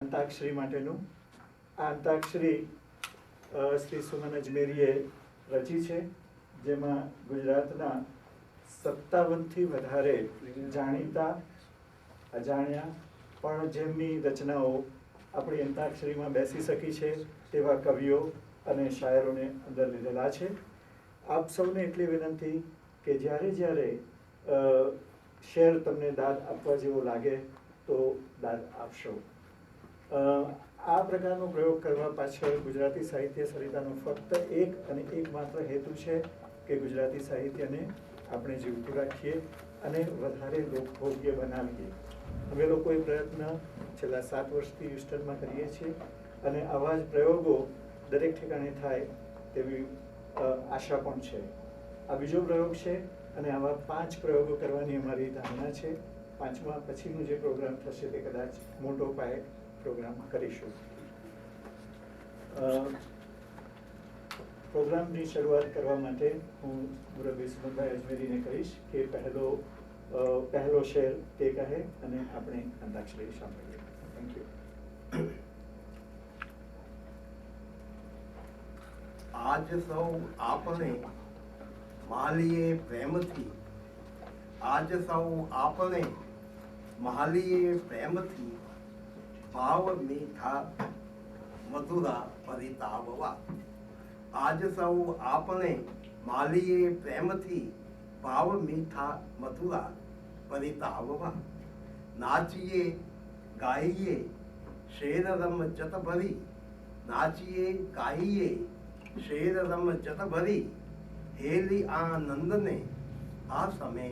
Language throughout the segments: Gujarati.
અંતાક્ષરી માટેનું આ અંતાક્ષરી શ્રી સુમન અજમેરીએ રચી છે, જેમાં ગુજરાતના 57થી વધારે જાણીતા અજાણ્યા પણ જેમની રચનાઓ આપણી અંતાક્ષરીમાં બેસી શકી છે તેવા કવિઓ અને શાયરોને અંદર લીધેલા છે. આપ સૌને એટલી વિનંતી કે જ્યારે જ્યારે શેર તમને દાદ આપવા જેવો લાગે તો દાદ આપશો. આ પ્રકારનો પ્રયોગ કરવા પાછળ ગુજરાતી સાહિત્ય સરિતાનો ફક્ત એક અને એકમાત્ર હેતુ છે કે ગુજરાતી સાહિત્યને આપણે જીવતું રાખીએ અને વધારે લોકભોગ્ય બનાવીએ. અમે લોકોએ પ્રયત્ન છેલ્લા 7 વર્ષથી હ્યુસ્ટનમાં કરીએ છીએ અને આવા જ પ્રયોગો દરેક ઠેકાણે થાય તેવી આશા પણ છે. આ બીજો પ્રયોગ છે અને આવા 5 પ્રયોગો કરવાની અમારી ધારણા છે. 5મા પછીનો જે પ્રોગ્રામ થશે તે કદાચ મોટો પાયે પ્રોગ્રામ કરીશું. પ્રોગ્રામની શરૂઆત કરવા માટે હું મુરબ્બી સુમનભાઈ અજમેરીને કહીશ કે પહેલો શેર તે કહે અને આપણે અંતાક્ષરી સાંભળીએ. Thank you. આજ સૌ આપણે માલીએ પ્રેમથી, આજ સૌ આપણે માલીએ પ્રેમથી, ભાવ મીઠા મધુરા પરિતાવવા. આજ સૌ આપણે માલીએ પ્રેમથી, ભાવ મીઠા મધુરા પરિતાવવા. નાચીએ ગાઈએ શેર રમચત ભરી, નાચીએ ગાઈએ શેર રમચત ભરી, હેલી આનંદને આ સમે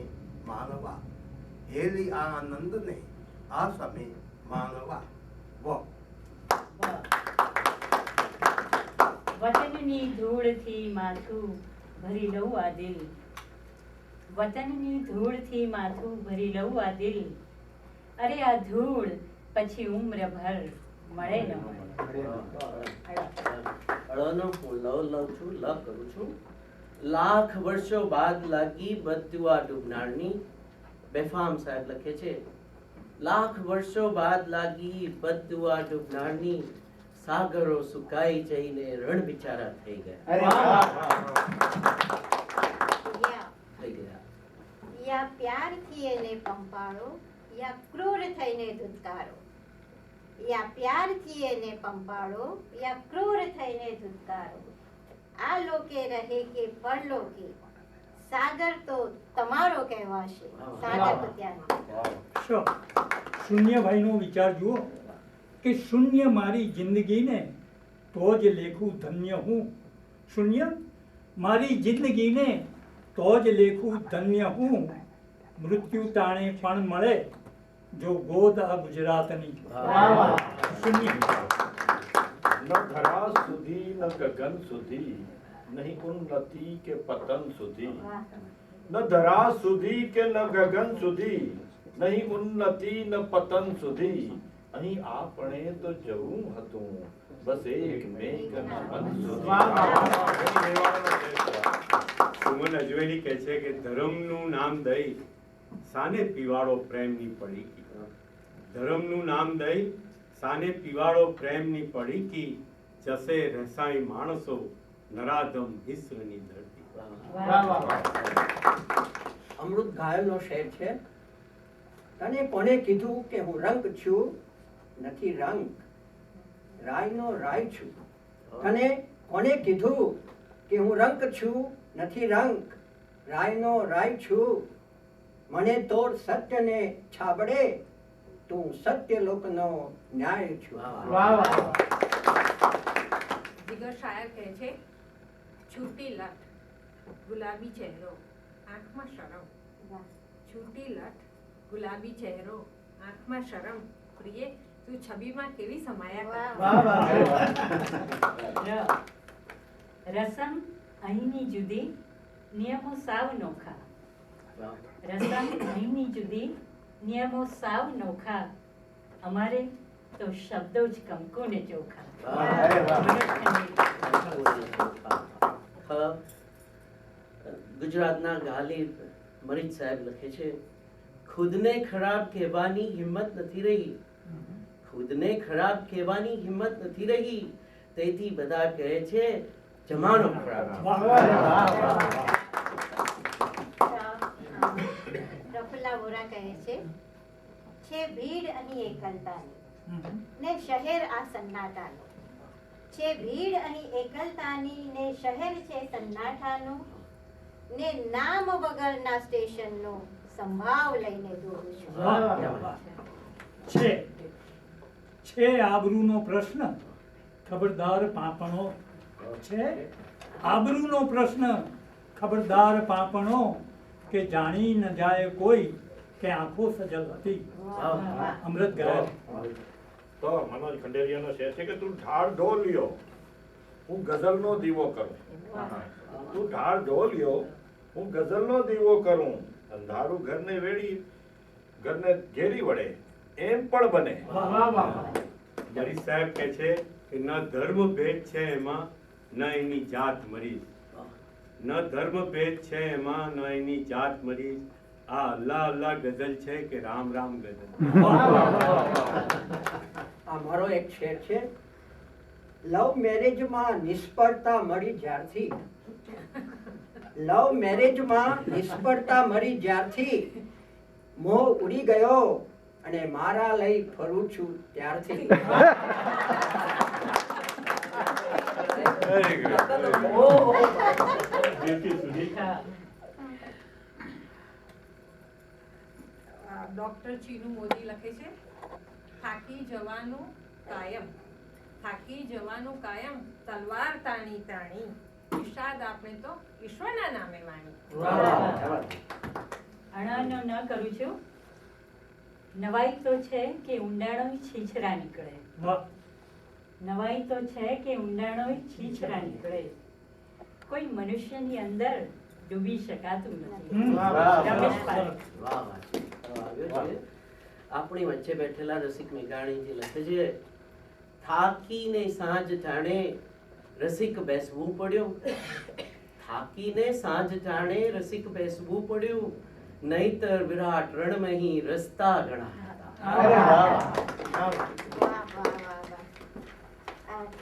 માનવા, હેલી આનંદને આ સમે માનવા. વતનની ધૂળથી માથું ભરી લઉં આ દિલ, વતનની ધૂળથી માથું ભરી લઉં આ દિલ, અરે આ ધૂળ પછી ઉમ્રભર મળે ન મળે. અળનો હું લવ છું, લ કરું છું. લાખ વર્ષો બાદ લાગી બદુઆ ડૂબનારની. બેફામ સાહેબ લખે છે, લાખ વર્ષો બાદ લાગી બદુઆ ડૂબનારની, સાગરો સુકાઈ જઈને રણ બિચારા થઈ ગયા. યા પ્યારથી એને પંપાળો, યા ક્રૂર થઈને ધુતકારો. યા પ્યારથી એને પંપાળો, યા ક્રૂર થઈને ધુતકારો. આ લોકે રહે કે પરલોકે, સાગર તો તમારો કહેવાશે. સાગર તો ત્યાં શૂન્યભાઈનો વિચાર જુઓ કે શૂન્ય મારી જિંદગીને તો જ લેખું ધન્ય હું. શૂન્ય મારી જિંદગીને તો જ લેખું ધન્ય હું, મૃત્યુ તાણે પણ મળે જો ગોદ આ ગુજરાતની. શૂન્ય ન ધરા સુધી ન ગગન સુધી, નહીં ઉન્નતિ કે પતન સુધી. ન ધરા સુધી કે ન ગગન સુધી, નહીં ઉન્નતિ ન પતન સુધી. અહીં આપણે તો જવું હતું બસ એક મેઘના મન સુધી. સુમન અજમેરી કહે છે કે ધર્મનું નામ દઈ સાને પીવાળો પ્રેમની પડીકી. ધર્મનું નામ દઈ સાને પીવાળો પ્રેમની પડીકી, જસે રસાઈ માણસો નરાધમ હિસ્રની ધરતી. અમૃત ઘાયલનો શેર છે. તને કોને કીધું કે હું રંગ છું નથી રંગ, રાયનો રાય છું. તને કોને કીધું કે હું રંગ છું નથી રંગ, રાયનો રાય છું. મને તોડ સત્યને છાબડે, તું સત્ય લોકનો ન્યાય છું. જીગર શાયર કહે છે, છૂટી લટ ગુલાબી ચહેરો આંખમાં શરમ, છૂટી લટ ગુલાબી ચહેરો આંખમાં શરમ, પ્રિય તું છબીમાં કેવી સમાયા. રસમ અહીંની જુદી, નિયમો સાવ નોખા. રસમ અહીંની જુદી, નિયમો સાવ નોખા, અમારે તો શબ્દો જ કંકુ ને ચોખા. ગુજરાતના ગાલિબ મરીજ સાહેબ લખે છે, ખુદને ખરાબ કહેવાની હિંમત નથી રહી, ખુદને ખરાબ કહેવાની હિંમત નથી રહી, તેથી બધા કહે છે જમાનો ખરાબ છે. પ્રફુલ્લા વોરા કહે છે ભીડ અહીં એકલતાની ને શહેર આ સન્નાટાનું. છે ભીડ અહીં એકલતાની ને શહેર છે સન્નાટાનું, ને નામ વગરના સ્ટેશનનો સંભાવ લઈને દોરું છું. છે આબરૂનો પ્રશ્ન, ખબરદાર પાંપણો છે. આબરૂનો પ્રશ્ન, ખબરદાર પાંપણો, કે જાણી ન જાય કોઈ કે આંખો સજલ હતી. અમૃત ગાયબ. તો મનોજ ખંડેરિયાનો શેર છે કે તું ઢાળ ઢોલ્યો, હું ગઝલનો દીવો કરું. તું ઢાળ ઢોલ્યો, હું ગઝલનો દીવો કરું. અંધારું ઘરને વેડી, ઘરને ઘેરી વળે, એમ પણ બને. મરીઝ સાહેબ કહે છે કે ન ધર્મ ભેદ છે એમાં, ન એની જાત મરીઝ. ન ધર્મ ભેદ છે એમાં, ન એની જાત મરીઝ. આ અલ્લાહ અલ્લાહ ગઝલ છે કે રામ રામ ગઝલ. આ મારો એક શેર છે. લવ મેરેજમાં નિષ્ફળતા મળી જ્યારથી, લવ મેરેજમાં નિષ્ફળતા મળી જ્યારથી, મોહ ઉડી ગયો અને મારા લઈ ફરું છું ત્યારથી. ડોક્ટર ચીનુ મોદી લખે છે થાકી જવાનું કાયમ, થાકી જવાનું કાયમ, તલવાર તાણી તાણી, વિષાદ આપણે તો ઈશ્વરના નામે વાણી. અણાનો ન કરું છું. નવાઈ તો છે કે ઊંડાણો છીછરા નીકળે. નવાઈ તો છે કે ઊંડાણો છીછરા નીકળે. કોઈ મનુષ્યની અંદર ડૂબી શકાતું નથી. રમેશભાઈ. આપણી વચ્ચે બેઠેલા રસિક મેઘાણીજી લખે છે થાકીને સાંજ ટાણે રસિક બેસવું પડ્યું, થાકીને સાંજ ટાણે રસિક બેસવું પડ્યું, નહીતર વિરાટ રણમહી રસ્તા ઘણા હતા.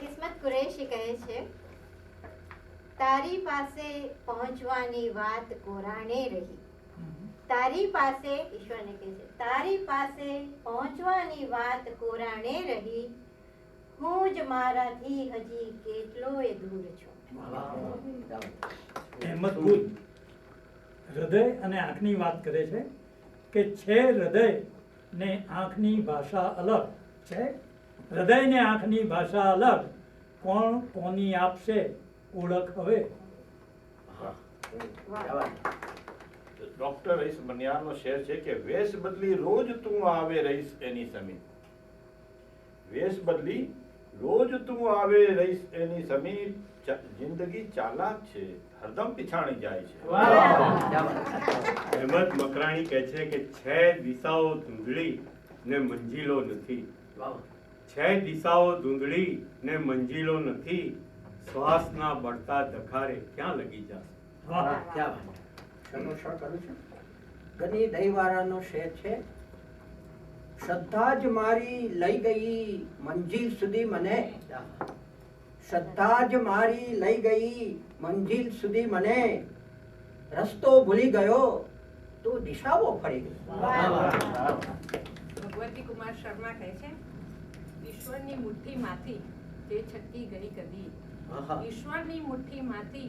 કિસ્મત કુરેશી કહે છે તારી પાસે પહોંચવાની વાત કોરાણે રહી, તારી પાસે, ઈશ્વરને કહે છે તારી પાસે પહોંચવાની વાત કોરાણે રહી, હું જ મારાથી હજી કેટલોય દૂર છું. અહેમદ ગુલ હૃદય અને આંખની વાત કરે છે કે છે હૃદય ને આંખની ભાષા અલગ છે. હૃદય ને આંખની ભાષા અલગ, કોણ કોની આપશે ઓળખ હવે. ડોક્ટર રઈસ બનિયારનો શેર છે કે વેશ બદલી રોજ તું આવે રઈસ એની સમીપ. વેશ બદલી રોજ તું આવે રઈસ એની સમીપ, જિંદગી ચાલાક છે હરદમ પીછાણી જાય છે. અહેમદ મકરાણી કહે છે કે છે દિશાઓ ધૂંધળી ને મંજિલો નથી. છે દિશાઓ ધૂંધળી ને મંજિલો નથી, શ્વાસના બળતા ધખારે ક્યાં લગી જશે. ગની દહીવાળાનો શેર છે શ્રદ્ધા જ મારી લઈ ગઈ મંજિલ સુધી મને, શ્રદ્ધા જ મારી લઈ ગઈ મંજિલ સુધી મને, રસ્તો ભૂલી ગયો તું દિશાઓ ફરી ગઈ. ભગવતી કુમાર શર્મા કહે છે ઈશ્વરની મુઠ્ઠીમાંથી જે છટકી ગઈ કદી, ઈશ્વરની મુઠ્ઠીમાંથી